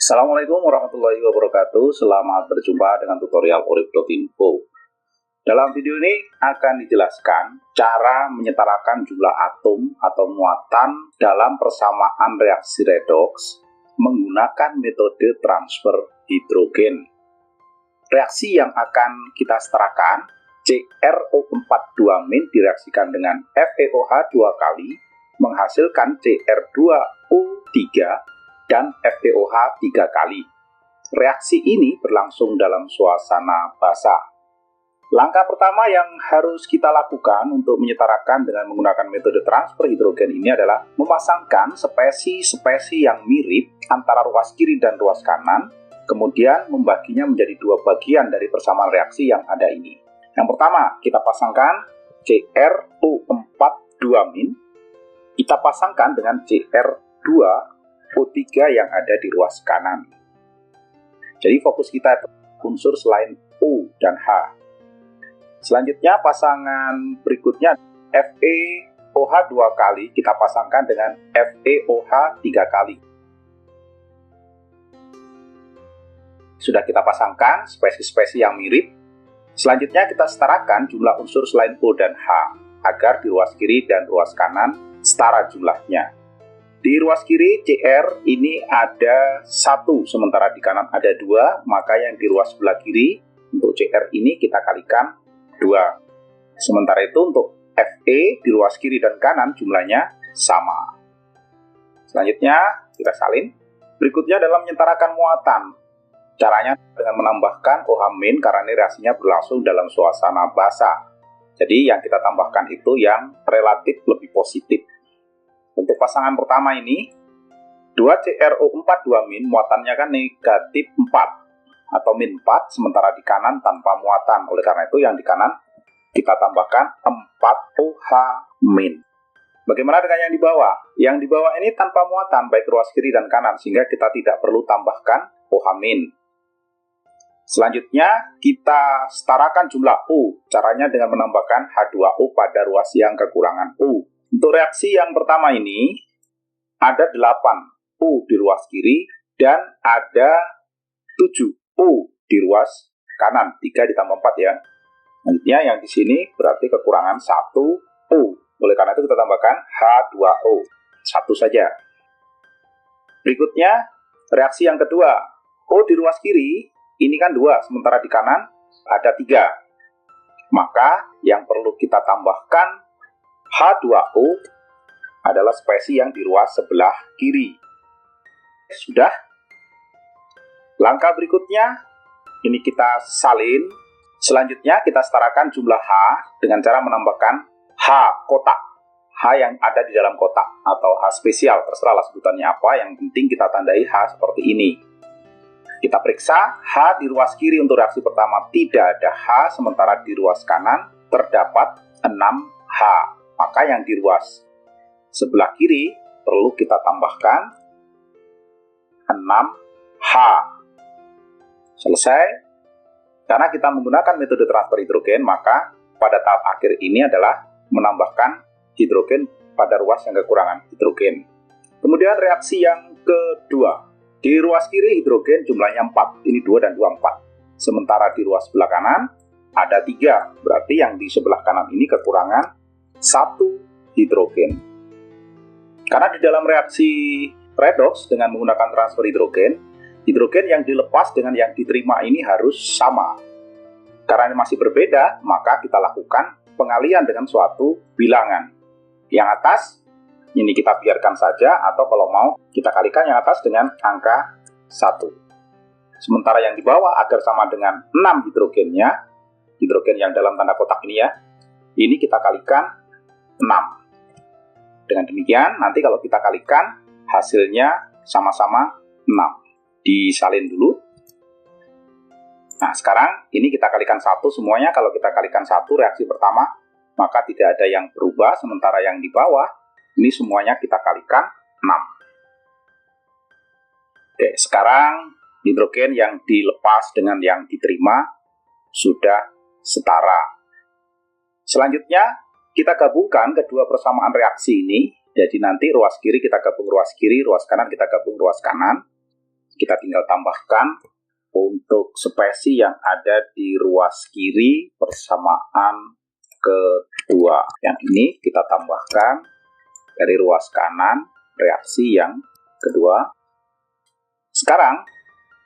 Assalamualaikum warahmatullahi wabarakatuh. Selamat berjumpa dengan tutorial orif.info. Dalam video ini akan dijelaskan cara menyetarakan jumlah atom atau muatan dalam persamaan reaksi redoks menggunakan metode transfer hidrogen. Reaksi yang akan kita setarakan, CrO4 2- direaksikan dengan FeOH 2 kali menghasilkan Cr2O3 dan FeOH 3 kali. Reaksi ini berlangsung dalam suasana basah. Langkah pertama yang harus kita lakukan untuk menyetarakan dengan menggunakan metode transfer hidrogen ini adalah memasangkan spesi-spesi yang mirip antara ruas kiri dan ruas kanan, kemudian membaginya menjadi dua bagian dari persamaan reaksi yang ada ini. Yang pertama, kita pasangkan CrO4 2-, kita pasangkan dengan Cr2O3 yang ada di ruas kanan. Jadi fokus kita unsur selain O dan H. Selanjutnya pasangan berikutnya FeOH 2 kali kita pasangkan dengan FeOH 3 kali. Sudah kita pasangkan spesi-spesi yang mirip. Selanjutnya kita setarakan jumlah unsur selain O dan H agar di ruas kiri dan ruas kanan setara jumlahnya. Di ruas kiri Cr ini ada 1, sementara di kanan ada 2, maka yang di ruas sebelah kiri untuk Cr ini kita kalikan 2. Sementara itu untuk Fe di ruas kiri dan kanan jumlahnya sama. Selanjutnya kita salin. Berikutnya dalam menyetarakan muatan. Caranya dengan menambahkan OH- karena ini reaksinya berlangsung dalam suasana basah. Jadi yang kita tambahkan itu yang relatif lebih positif. Untuk pasangan pertama ini, 2CrO4 2- muatannya kan negatif 4 atau min 4, sementara di kanan tanpa muatan. Oleh karena itu yang di kanan kita tambahkan 4OH-. Bagaimana dengan yang di bawah? Yang di bawah ini tanpa muatan baik ruas kiri dan kanan, sehingga kita tidak perlu tambahkan OH-. Selanjutnya kita setarakan jumlah O. Caranya dengan menambahkan H2O pada ruas yang kekurangan O. Untuk reaksi yang pertama ini ada 8 O di ruas kiri dan ada 7 O di ruas kanan, 3 ditambah 4 ya. Selanjutnya yang di sini berarti kekurangan 1 O. Oleh karena itu kita tambahkan H2O, 1 saja. Berikutnya reaksi yang kedua, O di ruas kiri ini kan 2, sementara di kanan ada 3. Maka yang perlu kita tambahkan H2O adalah spesi yang di ruas sebelah kiri. Sudah. Langkah berikutnya, ini kita salin. Selanjutnya kita setarakan jumlah H dengan cara menambahkan H kotak. H yang ada di dalam kotak atau H spesial, terserahlah sebutannya apa, yang penting kita tandai H seperti ini. Kita periksa H di ruas kiri untuk reaksi pertama tidak ada H, sementara di ruas kanan terdapat 6H. Maka yang di ruas sebelah kiri perlu kita tambahkan 6H. Selesai. Karena kita menggunakan metode transfer hidrogen, maka pada tahap akhir ini adalah menambahkan hidrogen pada ruas yang kekurangan hidrogen. Kemudian reaksi yang kedua. Di ruas kiri hidrogen jumlahnya 4. Ini 2 dan 2, 4. Sementara di ruas sebelah kanan ada 3. Berarti yang di sebelah kanan ini kekurangan 1 hidrogen. Karena di dalam reaksi redoks dengan menggunakan transfer hidrogen, hidrogen yang dilepas dengan yang diterima ini harus sama. Karena ini masih berbeda, maka kita lakukan pengalian dengan suatu bilangan. Yang atas, ini kita biarkan saja, atau kalau mau, kita kalikan yang atas dengan angka 1. Sementara yang di bawah, agar sama dengan 6 hidrogennya, hidrogen yang dalam tanda kotak ini ya, ini kita kalikan 6. Dengan demikian, nanti kalau kita kalikan, hasilnya sama-sama 6. Disalin dulu. Nah, sekarang ini kita kalikan 1 semuanya. Kalau kita kalikan 1 reaksi pertama, maka tidak ada yang berubah. Sementara yang di bawah, ini semuanya kita kalikan 6. Oke, sekarang hidrogen yang dilepas dengan yang diterima sudah setara. Selanjutnya, kita gabungkan kedua persamaan reaksi ini. Jadi nanti ruas kiri kita gabung ruas kiri, ruas kanan kita gabung ruas kanan. kita tinggal tambahkan untuk spesi yang ada di ruas kiri persamaan kedua. Yang ini kita tambahkan dari ruas kanan reaksi yang kedua. Sekarang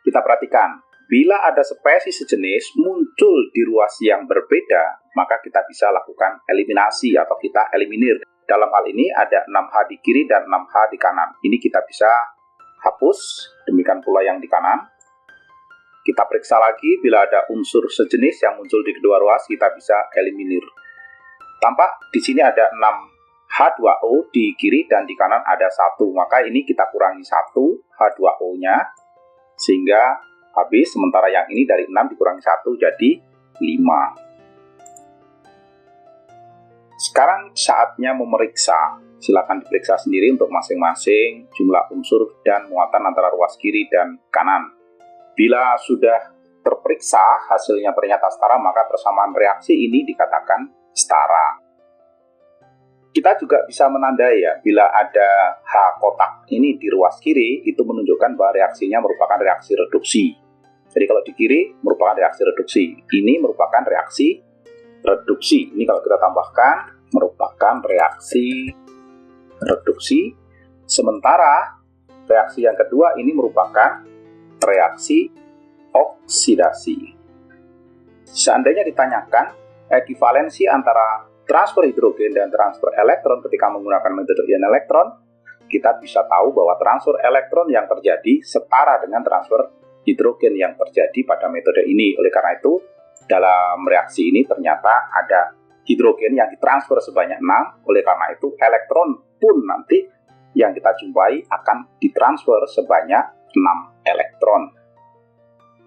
kita perhatikan, bila ada spesi sejenis muncul di ruas yang berbeda, maka kita bisa lakukan eliminasi atau kita eliminir. Dalam hal ini ada 6H di kiri dan 6H di kanan. Ini kita bisa hapus, demikian pula yang di kanan. Kita periksa lagi, bila ada unsur sejenis yang muncul di kedua ruas, kita bisa eliminir. Tampak di sini ada 6H2O di kiri dan di kanan ada 1. Maka ini kita kurangi 1 H2O-nya, sehingga habis. Sementara yang ini dari 6 dikurangi 1 jadi 5. Sekarang saatnya memeriksa. Silakan diperiksa sendiri untuk masing-masing jumlah unsur dan muatan antara ruas kiri dan kanan. Bila sudah terperiksa hasilnya ternyata setara, maka persamaan reaksi ini dikatakan setara. Kita juga bisa menandai ya, bila ada H kotak ini di ruas kiri, itu menunjukkan bahwa reaksinya merupakan reaksi reduksi. Jadi kalau di kiri merupakan reaksi reduksi, ini merupakan reaksi reduksi. Ini kalau kita tambahkan merupakan reaksi reduksi. Sementara reaksi yang kedua ini merupakan reaksi oksidasi. Seandainya ditanyakan ekivalensi antara transfer hidrogen dan transfer elektron ketika menggunakan metode ion elektron, kita bisa tahu bahwa transfer elektron yang terjadi setara dengan transfer hidrogen yang terjadi pada metode ini. Oleh karena itu, dalam reaksi ini ternyata ada hidrogen yang ditransfer sebanyak 6. Oleh karena itu, elektron pun nanti yang kita jumpai akan ditransfer sebanyak 6 elektron.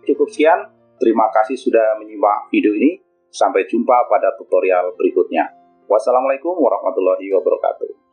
Cukup sekian. Terima kasih sudah menyimak video ini. Sampai jumpa pada tutorial berikutnya. Wassalamualaikum warahmatullahi wabarakatuh.